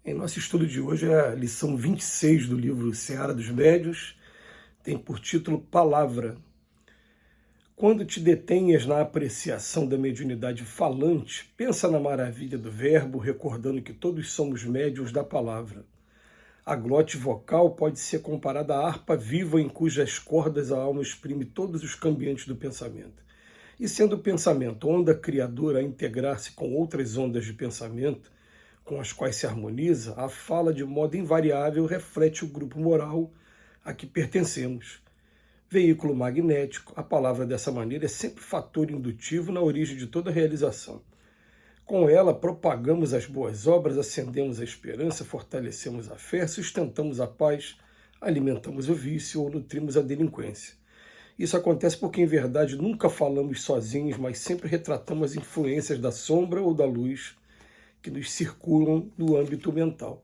Em nosso estudo de hoje é a lição 26 do livro Seara dos Médiuns, tem por título Palavra. Quando te detenhas na apreciação da mediunidade falante, pensa na maravilha do verbo, recordando que todos somos médiuns da palavra. A glote vocal pode ser comparada à harpa viva em cujas cordas a alma exprime todos os cambiantes do pensamento. E sendo o pensamento onda criadora a integrar-se com outras ondas de pensamento, com as quais se harmoniza, a fala de modo invariável reflete o grupo moral a que pertencemos. Veículo magnético, a palavra dessa maneira é sempre fator indutivo na origem de toda realização. Com ela propagamos as boas obras, acendemos a esperança, fortalecemos a fé, sustentamos a paz, alimentamos o vício ou nutrimos a delinquência. Isso acontece porque, em verdade, nunca falamos sozinhos, mas sempre retratamos as influências da sombra ou da luz que nos circulam no âmbito mental.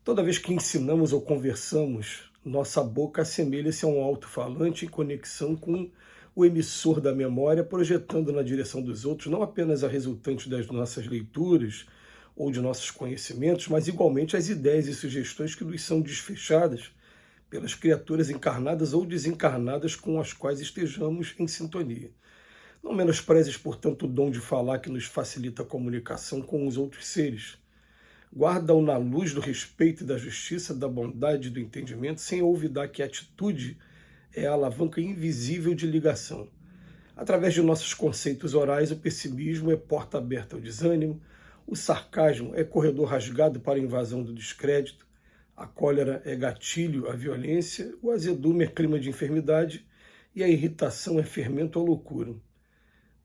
Toda vez que ensinamos ou conversamos, nossa boca assemelha-se a um alto-falante em conexão com o emissor da memória, projetando na direção dos outros não apenas a resultante das nossas leituras ou de nossos conhecimentos, mas igualmente as ideias e sugestões que nos são desfechadas pelas criaturas encarnadas ou desencarnadas com as quais estejamos em sintonia. Não menosprezes, portanto, o dom de falar que nos facilita a comunicação com os outros seres. Guarda-o na luz do respeito e da justiça, da bondade e do entendimento, sem olvidar que a atitude é a alavanca invisível de ligação. Através de nossos conceitos orais, o pessimismo é porta aberta ao desânimo, o sarcasmo é corredor rasgado para a invasão do descrédito, a cólera é gatilho à violência, o azedume é clima de enfermidade e a irritação é fermento à loucura.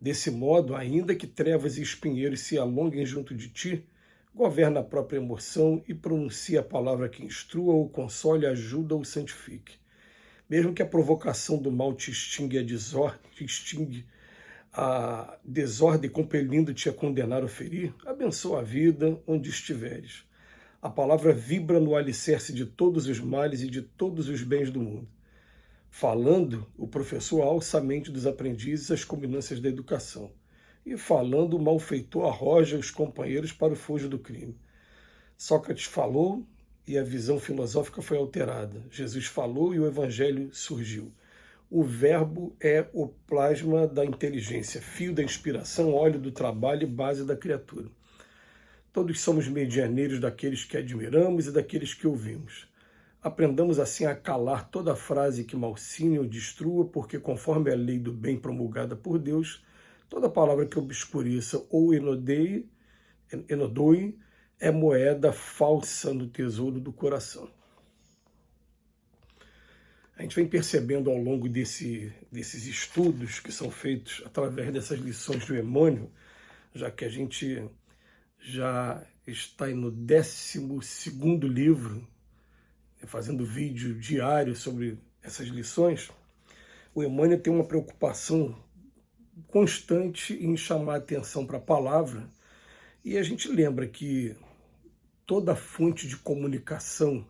Desse modo, ainda que trevas e espinheiros se alonguem junto de ti, governa a própria emoção e pronuncia a palavra que instrua ou console, ajuda ou santifique. Mesmo que a provocação do mal te extingue a desordem compelindo-te a condenar ou ferir, abençoa a vida onde estiveres. A palavra vibra no alicerce de todos os males e de todos os bens do mundo. Falando, o professor alça a mente dos aprendizes às culminâncias da educação. E falando, o malfeitor arroja os companheiros para o fojo do crime. Sócrates falou e a visão filosófica foi alterada. Jesus falou e o evangelho surgiu. O verbo é o plasma da inteligência, fio da inspiração, óleo do trabalho e base da criatura. Todos somos medianeiros daqueles que admiramos e daqueles que ouvimos. Aprendamos assim a calar toda frase que malsine ou destrua, porque conforme a lei do bem promulgada por Deus, toda palavra que obscureça ou enodoe é moeda falsa no tesouro do coração. A gente vem percebendo ao longo desses estudos que são feitos através dessas lições do Emmanuel, já que a gente já está no 12º livro, fazendo vídeo diário sobre essas lições, o Emmanuel tem uma preocupação constante em chamar a atenção para a palavra, e a gente lembra que toda fonte de comunicação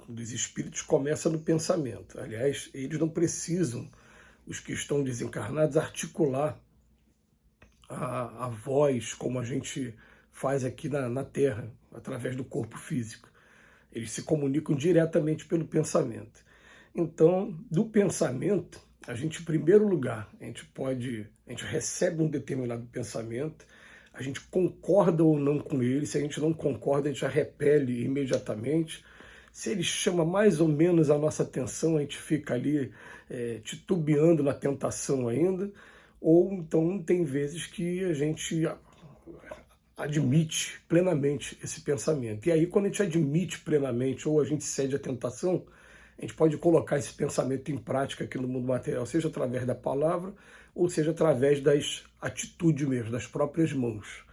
dos espíritos começa no pensamento. Aliás, eles não precisam, os que estão desencarnados, articular a voz como a gente faz aqui na Terra, através do corpo físico. Eles se comunicam diretamente pelo pensamento. Então, do pensamento, a gente, em primeiro lugar, a gente recebe um determinado pensamento, a gente concorda ou não com ele. Se a gente não concorda, a gente já repele imediatamente. Se ele chama mais ou menos a nossa atenção, a gente fica ali titubeando na tentação ainda. Ou então tem vezes que a gente admite plenamente esse pensamento. E aí, quando a gente admite plenamente ou a gente cede à tentação, a gente pode colocar esse pensamento em prática aqui no mundo material, seja através da palavra ou seja através das atitudes mesmo, das próprias mãos.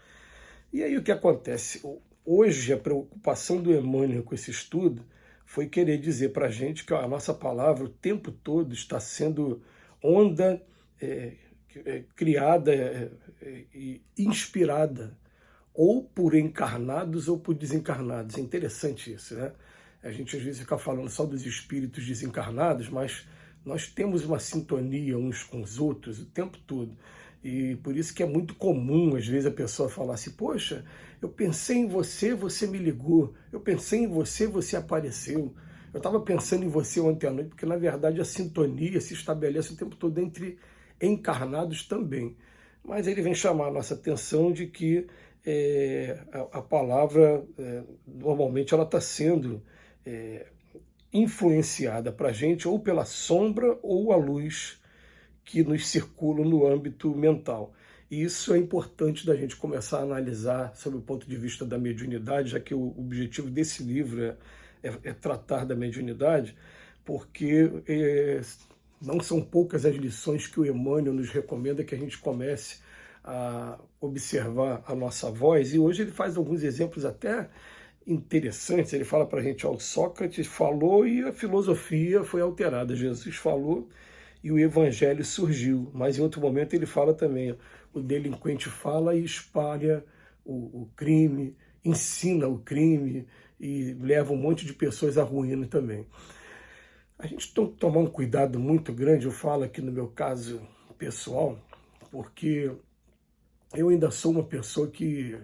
E aí o que acontece? Hoje a preocupação do Emmanuel com esse estudo foi querer dizer para a gente que a nossa palavra o tempo todo está sendo onda criada e inspirada ou por encarnados ou por desencarnados. É interessante isso, né? A gente às vezes fica falando só dos espíritos desencarnados, mas nós temos uma sintonia uns com os outros o tempo todo. E por isso que é muito comum, às vezes, a pessoa falar assim, poxa, eu pensei em você, você me ligou. Eu pensei em você, você apareceu. Eu estava pensando em você ontem à noite, porque, na verdade, a sintonia se estabelece o tempo todo entre encarnados também. Mas ele vem chamar a nossa atenção de que a palavra, normalmente, ela está sendo influenciada para a gente ou pela sombra ou a luz que nos circulam no âmbito mental. E isso é importante da gente começar a analisar sob o ponto de vista da mediunidade, já que o objetivo desse livro é tratar da mediunidade, porque não são poucas as lições que o Emmanuel nos recomenda que a gente comece a observar a nossa voz, e hoje ele faz alguns exemplos até interessantes. Ele fala para a gente, ó, Sócrates falou e a filosofia foi alterada, Jesus falou e o evangelho surgiu, mas em outro momento ele fala também, o delinquente fala e espalha o crime, ensina o crime e leva um monte de pessoas à ruína também. A gente tem que tomar um cuidado muito grande, eu falo aqui no meu caso pessoal, porque eu ainda sou uma pessoa que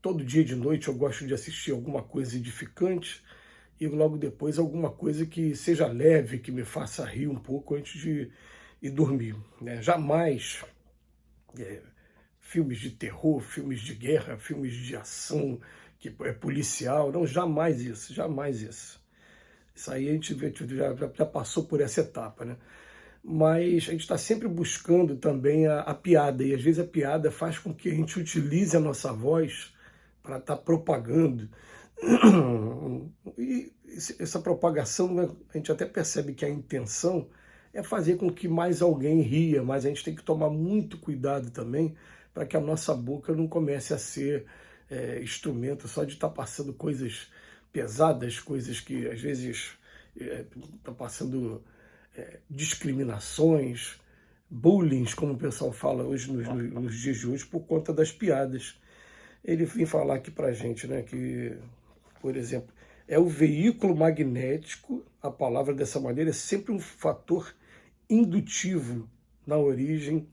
todo dia de noite eu gosto de assistir alguma coisa edificante e logo depois alguma coisa que seja leve, que me faça rir um pouco antes de ir dormir, né? Jamais filmes de terror, filmes de guerra, filmes de ação, que é policial, não, jamais isso, jamais isso. Isso aí a gente já passou por essa etapa, né? Mas a gente está sempre buscando também a piada, e às vezes a piada faz com que a gente utilize a nossa voz para estar propagando. E essa propagação, né, a gente até percebe que a intenção é fazer com que mais alguém ria, mas a gente tem que tomar muito cuidado também para que a nossa boca não comece a ser instrumento só de estar passando coisas pesadas, coisas que às vezes estão passando discriminações, bullying, como o pessoal fala hoje nos dias de hoje, por conta das piadas. Ele vem falar aqui para a gente, né, que, por exemplo, é o veículo magnético, a palavra dessa maneira é sempre um fator indutivo na origem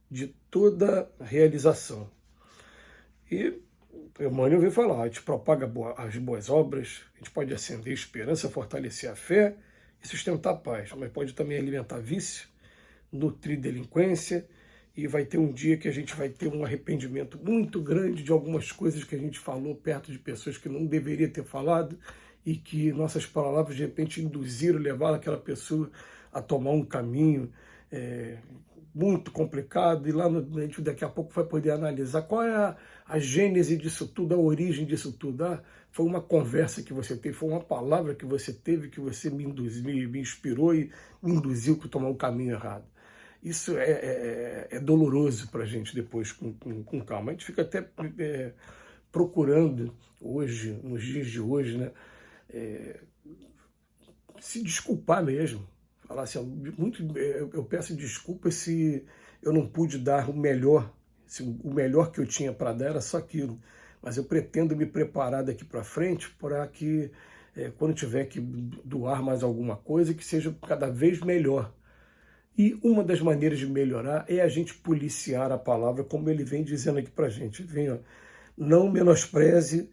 de toda realização. E o Emmanuel veio falar, a gente propaga as boas obras, a gente pode acender a esperança, fortalecer a fé e sustentar a paz, mas pode também alimentar vício, nutrir delinquência, e vai ter um dia que a gente vai ter um arrependimento muito grande de algumas coisas que a gente falou perto de pessoas que não deveria ter falado e que nossas palavras de repente induziram, levaram aquela pessoa a tomar um caminho muito complicado, e lá a gente daqui a pouco vai poder analisar qual é a gênese disso tudo, a origem disso tudo. Foi uma conversa que você teve, foi uma palavra que você teve, que você me inspirou e me induziu a tomar um caminho errado. Isso é doloroso para a gente depois, com calma. A gente fica até procurando hoje, nos dias de hoje, né, se desculpar mesmo. Falar assim, eu peço desculpas se eu não pude dar o melhor, se o melhor que eu tinha para dar era só aquilo. Mas eu pretendo me preparar daqui para frente para que, quando tiver que doar mais alguma coisa, que seja cada vez melhor. E uma das maneiras de melhorar é a gente policiar a palavra, como ele vem dizendo aqui para a gente. Vem, ó, não menospreze,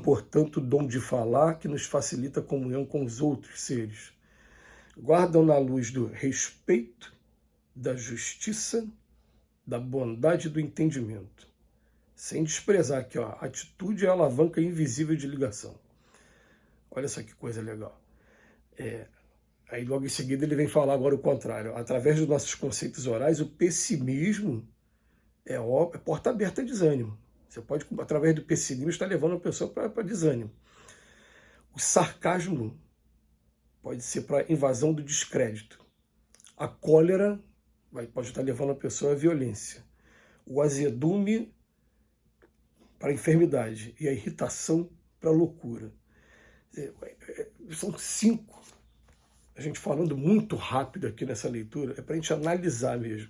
portanto, o dom de falar, que nos facilita a comunhão com os outros seres. Guardam na luz do respeito, da justiça, da bondade e do entendimento. Sem desprezar que a atitude é a alavanca invisível de ligação. Olha só que coisa legal. Aí logo em seguida ele vem falar agora o contrário. Através dos nossos conceitos orais, o pessimismo é porta aberta a desânimo. Você pode, através do pessimismo, estar levando a pessoa para desânimo. O sarcasmo pode ser para invasão do descrédito. A cólera pode estar levando a pessoa à violência. O azedume para a enfermidade. E a irritação para a loucura. São 5. A gente falando muito rápido aqui nessa leitura, é para a gente analisar mesmo.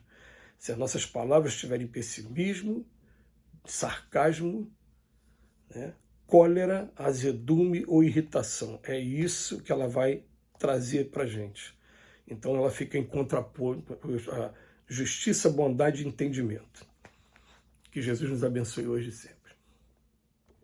Se as nossas palavras tiverem pessimismo, sarcasmo, né, cólera, azedume ou irritação. É isso que ela vai trazer para a gente. Então ela fica em contraponto, justiça, bondade e entendimento. Que Jesus nos abençoe hoje e sempre.